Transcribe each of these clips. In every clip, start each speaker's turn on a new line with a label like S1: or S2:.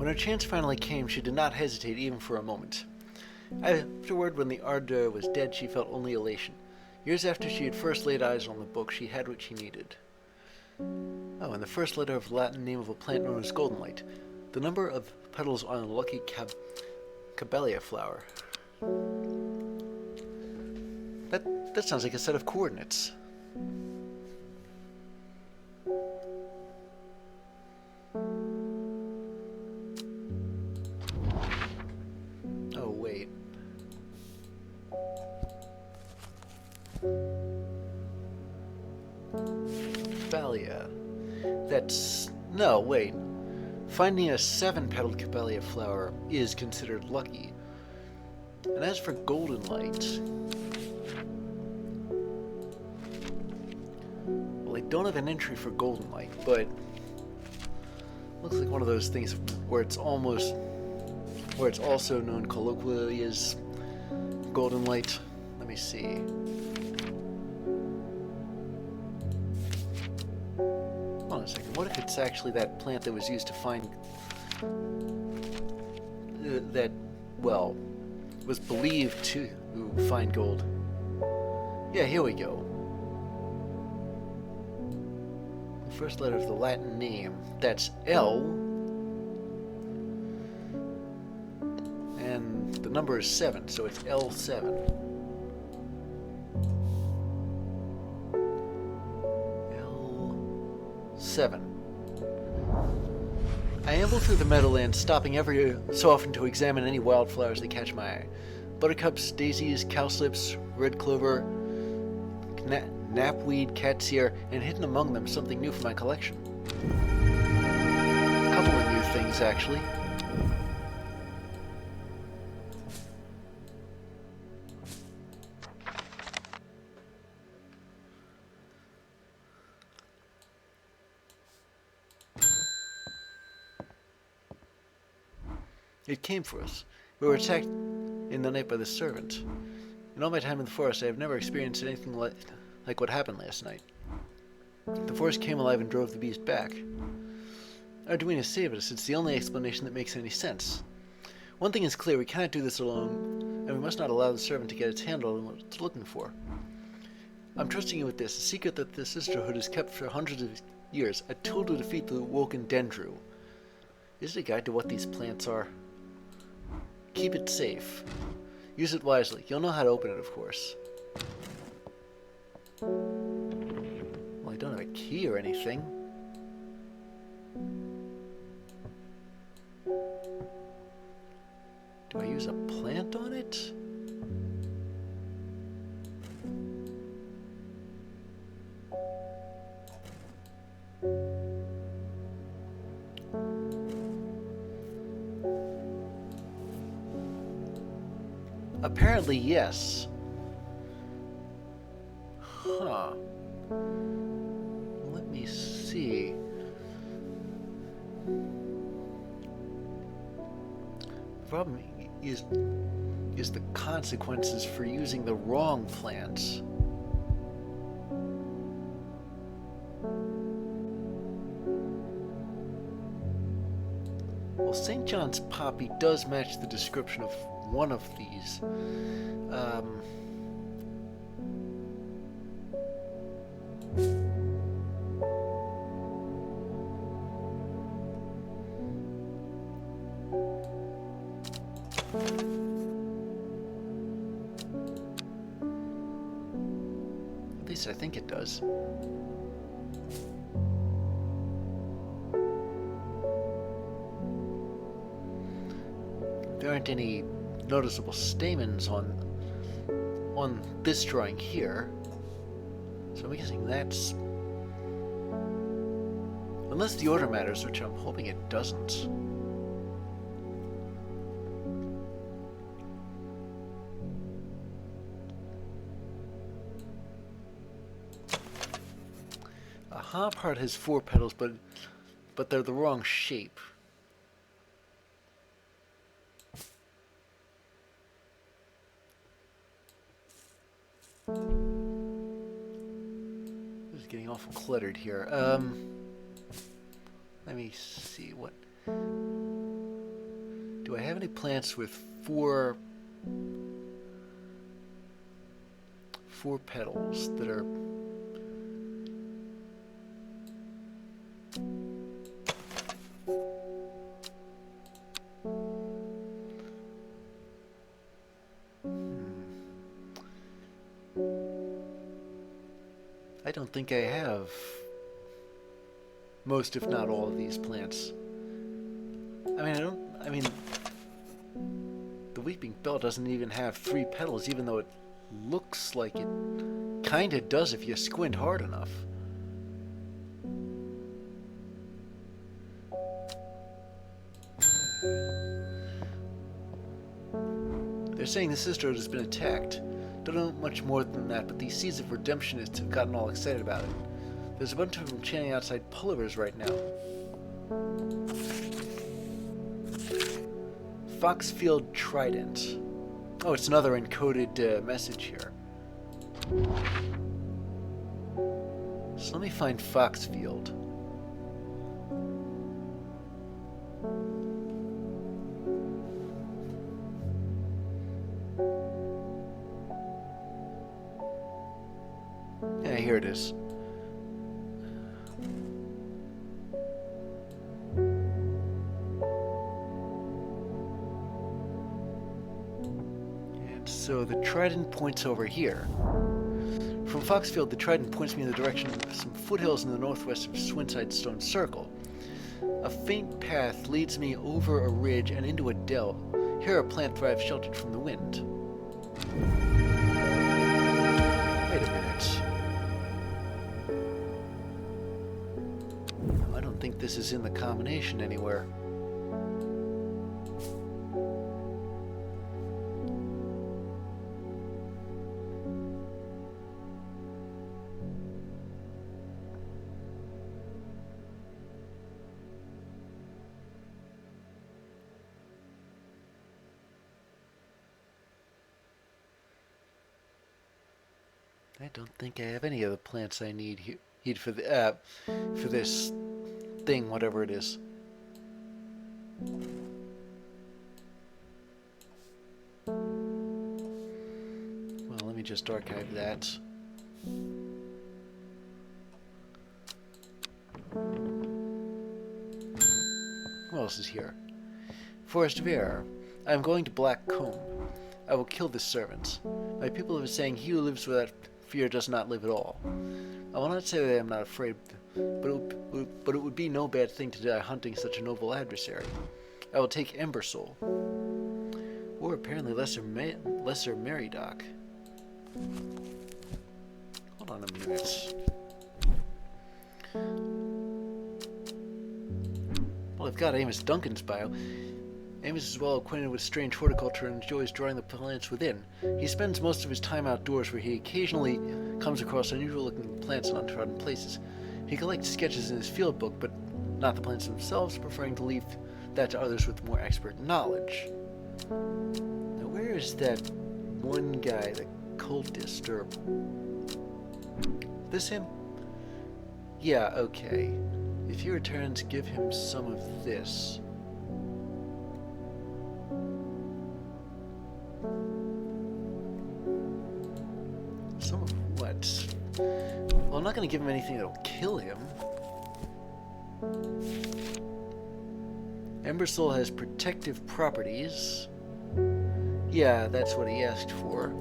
S1: When her chance finally came, she did not hesitate even for a moment. Afterward, when the ardor was dead, she felt only elation. Years after she had first laid eyes on the book, she had what she needed. Oh, and the first letter of the Latin name of a plant known as goldenlight. The number of petals on a lucky camellia flower. That sounds like a set of coordinates. Oh, wait. Camellia. No, wait. Finding a 7-petaled camellia flower is considered lucky. And as for golden light, well, I don't have an entry for golden light, but looks like one of those things where it's also known colloquially as golden light. Let me see. Hold on a second. What if it's actually that plant that was used to find was believed to find gold? Yeah, here we go. The first letter of the Latin name. That's L. And the number is 7, so it's L7. L7. I amble through the meadowlands, stopping every so often to examine any wildflowers that catch my eye. Buttercups, daisies, cowslips, red clover, knapweed, cat's ear, and hidden among them something new for my collection. A couple of new things, actually. It came for us. We were attacked in the night by the servant. In all my time in the forest, I have never experienced anything like what happened last night. The forest came alive and drove the beast back. Arduino saved us. It's the only explanation that makes any sense. One thing is clear, we cannot do this alone, and we must not allow the servant to get its handle on what it's looking for. I'm trusting you with this, a secret that the sisterhood has kept for hundreds of years, a tool to defeat the woken Dendru. Is it a guide to what these plants are? Keep it safe. Use it wisely. You'll know how to open it, of course. Well, I don't have a key or anything. Do I use a plant on it? Apparently, yes. Huh. Let me see. The problem is the consequences for using the wrong plants. Well, St. John's poppy does match the description of one of these. At least I think it does. There aren't any noticeable stamens on this drawing here, so I'm guessing that's, unless the order matters, which I'm hoping it doesn't. A hop heart has 4 petals, but they're the wrong shape. This is getting awful cluttered here. Let me see what. Do I have any plants with four petals that are... I don't think I have most, if not all, of these plants. I mean, the weeping bell doesn't even have 3 petals, even though it looks like it kinda does if you squint hard enough. They're saying the sisterhood has been attacked. Don't know much more than that, but these seeds of redemptionists have gotten all excited about it. There's a bunch of them chanting outside pullovers right now. Foxfield Trident. Oh, it's another encoded message here. So let me find Foxfield. Yeah, here it is. So the trident points over here. From Foxfield, the trident points me in the direction of some foothills in the northwest of Swinside Stone Circle. A faint path leads me over a ridge and into a dell. Here a plant thrives sheltered from the wind. Wait a minute. I don't think this is in the combination anywhere. I don't think I have any of the plants I need for this thing, whatever it is. Well, let me just archive that. What else is here? Forest of Air. I am going to Black Combe. I will kill this servant. My people have been saying he who lives without fear does not live at all. I will not say that I am not afraid, but it would be no bad thing to die hunting such a noble adversary. I will take Ember Soul. Or apparently Lesser Meridoc. Hold on a minute. Well, I've got Amos Duncan's bio. Amos is well acquainted with strange horticulture and enjoys drawing the plants within. He spends most of his time outdoors, where he occasionally comes across unusual-looking plants in untrodden places. He collects sketches in his field book, but not the plants themselves, preferring to leave that to others with more expert knowledge. Now, where is that one guy, the cultist, or... This him? Yeah, okay. If he returns, give him some of this. Some of what? Well, I'm not going to give him anything that'll kill him. Ember Soul has protective properties. Yeah, that's what he asked for.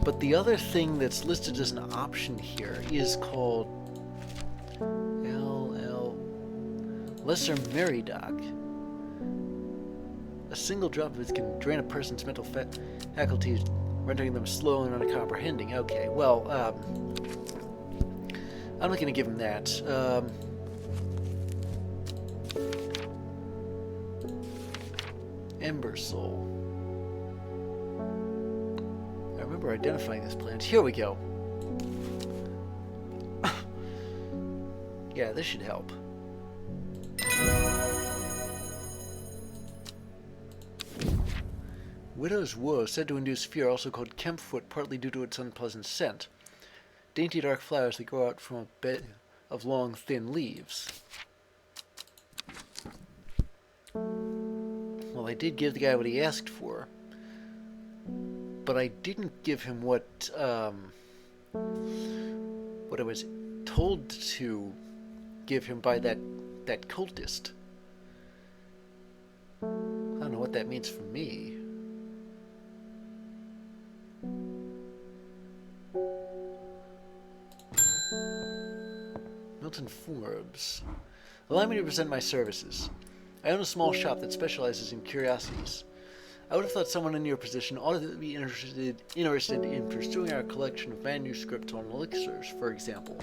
S1: But the other thing that's listed as an option here is called Lesser Meridoc. A single drop of it can drain a person's mental faculties, rendering them slow and uncomprehending. Okay, well, I'm not going to give him that. Ember Soul. I remember identifying this plant. Here we go. Yeah, this should help. Widow's Woe, said to induce fear, also called Kempfoot, partly due to its unpleasant scent. Dainty dark flowers that grow out from a bed of long, thin leaves. Well, Well, I did give the guy what he asked for, but I didn't give him what I was told to give him by that cultist. I don't know what that means for me. Milton Forbes. Allow me to present my services. I own a small shop that specializes in curiosities. I would have thought someone in your position ought to be interested in pursuing our collection of manuscripts on elixirs, for example.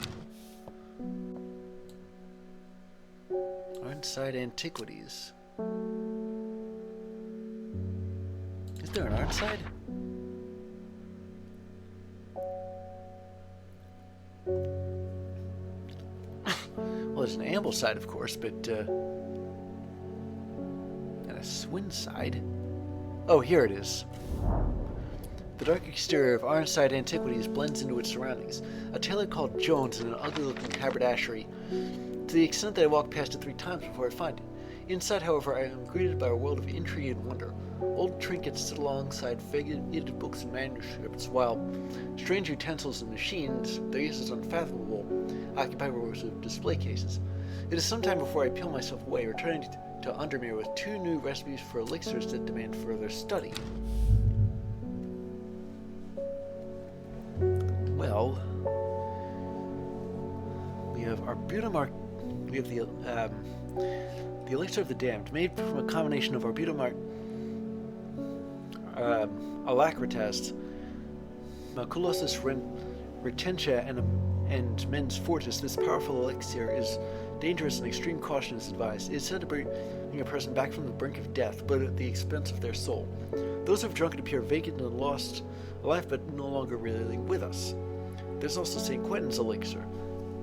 S1: Arnside Antiquities. Is there an Arnside? Well, there's an Ambleside, of course, but, and a Swinside. Oh, here it is. The dark exterior of Arnside Antiquities blends into its surroundings. A tailor called Jones in an ugly-looking haberdashery, to the extent that I walk past it 3 times before I find it. Inside, however, I am greeted by a world of intrigue and wonder. Old trinkets sit alongside faded books and manuscripts, while strange utensils and machines, their uses unfathomable, occupy rows of display cases. It is some time before I peel myself away, returning to Undermere with 2 new recipes for elixirs that demand further study. Well, we have Arbutamar. We have the elixir of the damned, made from a combination of Arbutamar, Alacritas, Maculosus Retentia, and Mens Fortis. This powerful elixir is dangerous and extreme caution is advised. It is said to bring a person back from the brink of death, but at the expense of their soul. Those who have drunk it appear vacant and lost, alive but no longer really with us. There's also St. Quentin's elixir.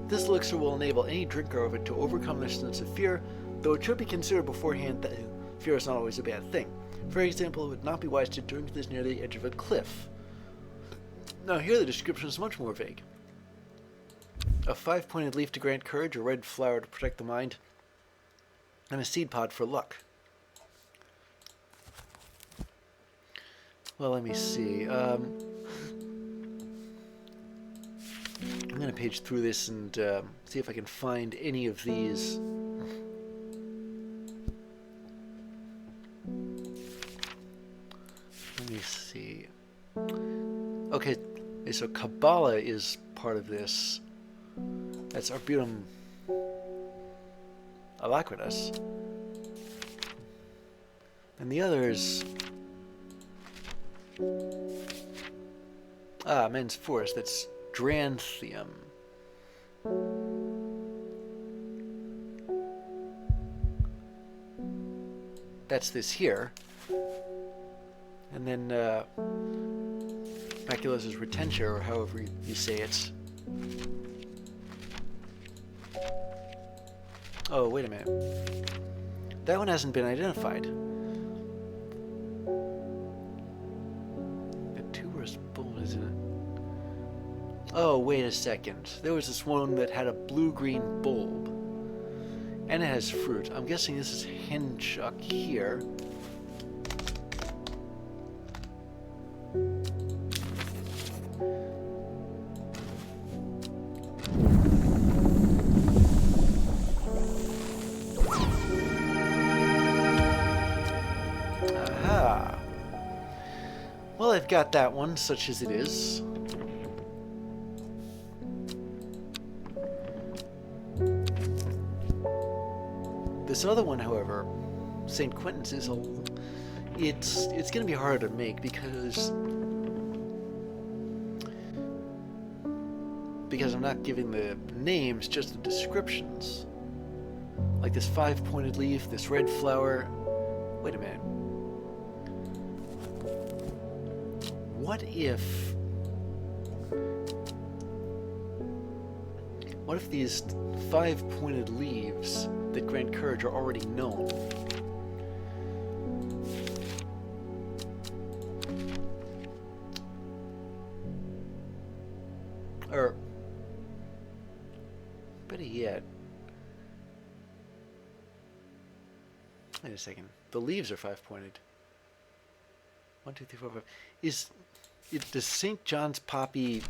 S1: This elixir will enable any drinker of it to overcome their sense of fear, though it should be considered beforehand that fear is not always a bad thing. For example, it would not be wise to drink this near the edge of a cliff. Now here the description is much more vague. A 5-pointed leaf to grant courage, a red flower to protect the mind, and a seed pod for luck. Well, let me see. I'm going to page through this and see if I can find any of these. Let me see. Okay, so Kabbalah is part of this. That's Arbutum Alacritas. And the others... Men's Forest, that's Dranthium. That's this here. And then, Maculosus Retentia, or however you say it. Oh, wait a minute. That one hasn't been identified. The tuberous bulb, isn't it? Oh, wait a second. There was this one that had a blue-green bulb. And it has fruit. I'm guessing this is Henchuck here. Aha. Well, I've got that one, such as it is. This other one, however, St. Quentin's, is it's going to be harder to make because I'm not giving the names, just the descriptions. Like this 5-pointed leaf, this red flower. Wait a minute. What if these 5-pointed leaves that grant courage are already known? Or, better yet, Wait a second. The leaves are 5-pointed. 1, 2, 3, 4, 5. Does St. John's poppy...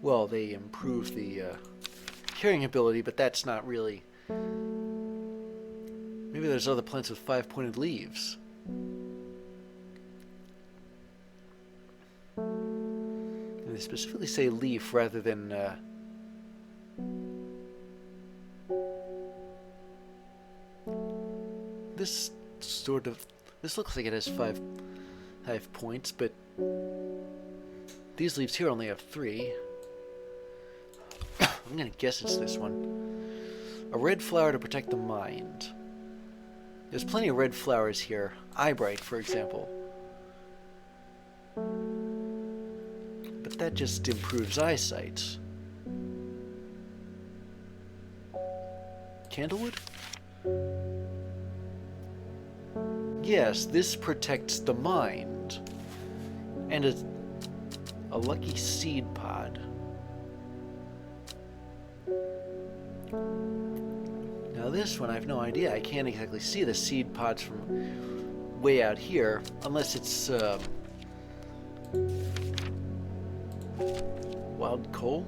S1: Well, they improve the carrying ability, but that's not really... Maybe there's other plants with 5-pointed leaves. And they specifically say leaf rather than... This looks like it has 5 points, but these leaves here only have 3. I'm gonna guess it's this one. A red flower to protect the mind. There's plenty of red flowers here. Eyebright, for example. But that just improves eyesight. Candlewood? Yes, this protects the mind. And a lucky seed pod. Now this one, I have no idea. I can't exactly see the seed pods from way out here, unless it's wild coal?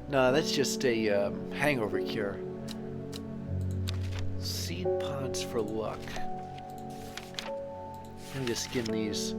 S1: No, that's just a hangover cure. Seed pods for luck. Let me just skim these.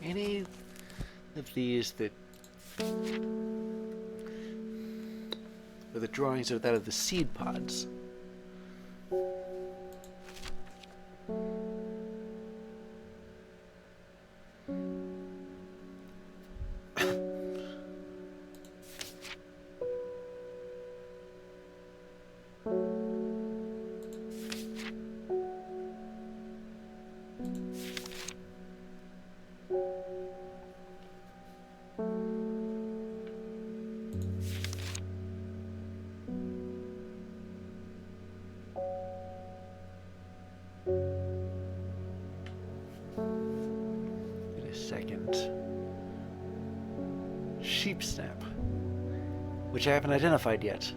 S1: Any of these that are the drawings of that of the seed pods? Sheep snap, which I haven't identified yet.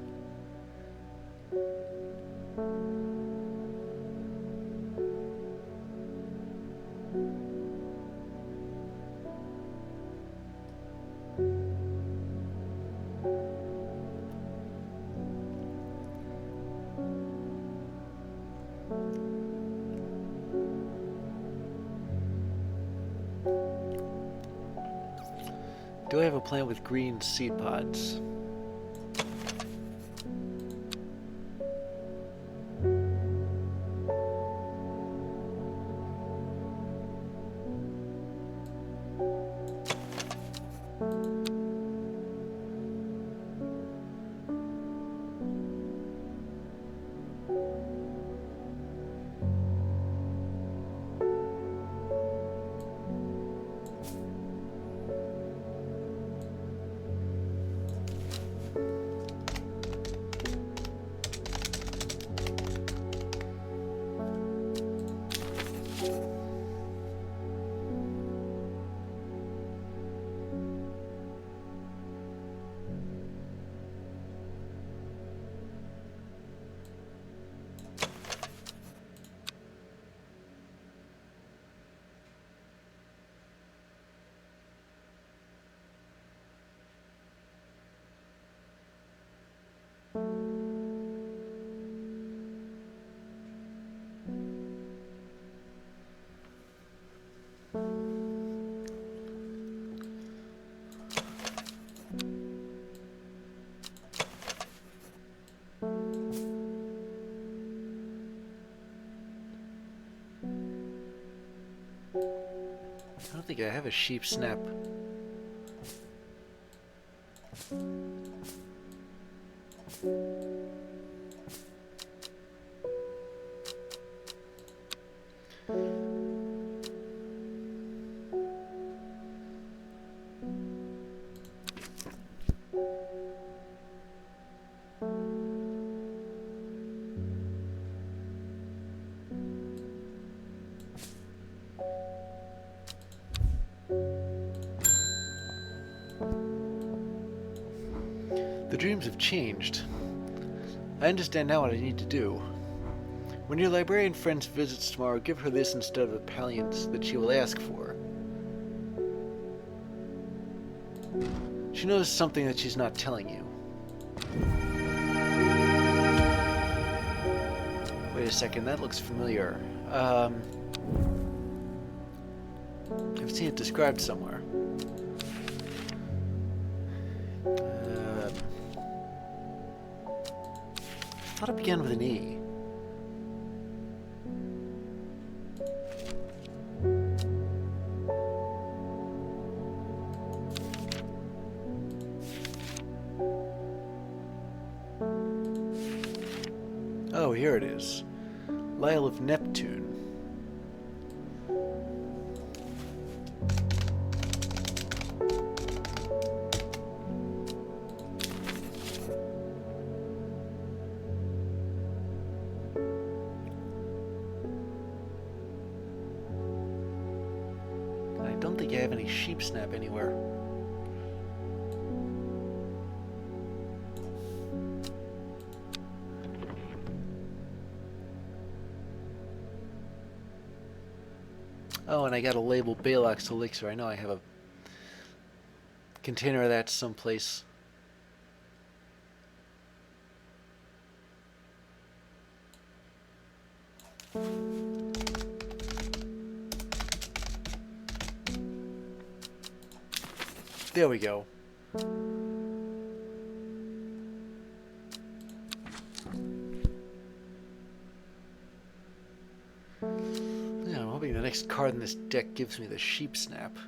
S1: Do I have a plant with green seed pods? think I have a sheep snap. The dreams have changed. I understand now what I need to do. When your librarian friend visits tomorrow, give her this instead of the palliance that she will ask for. She knows something that she's not telling you. Wait a second, that looks familiar. I've seen it described somewhere. I thought it began with an E. Oh, here it is. Lyle of Neptune. I don't think I have any sheep snap anywhere. Oh, and I got a label Balox Elixir. I know I have a container of that someplace. There we go. Yeah, I'm hoping the next card in this deck gives me the sheep snap.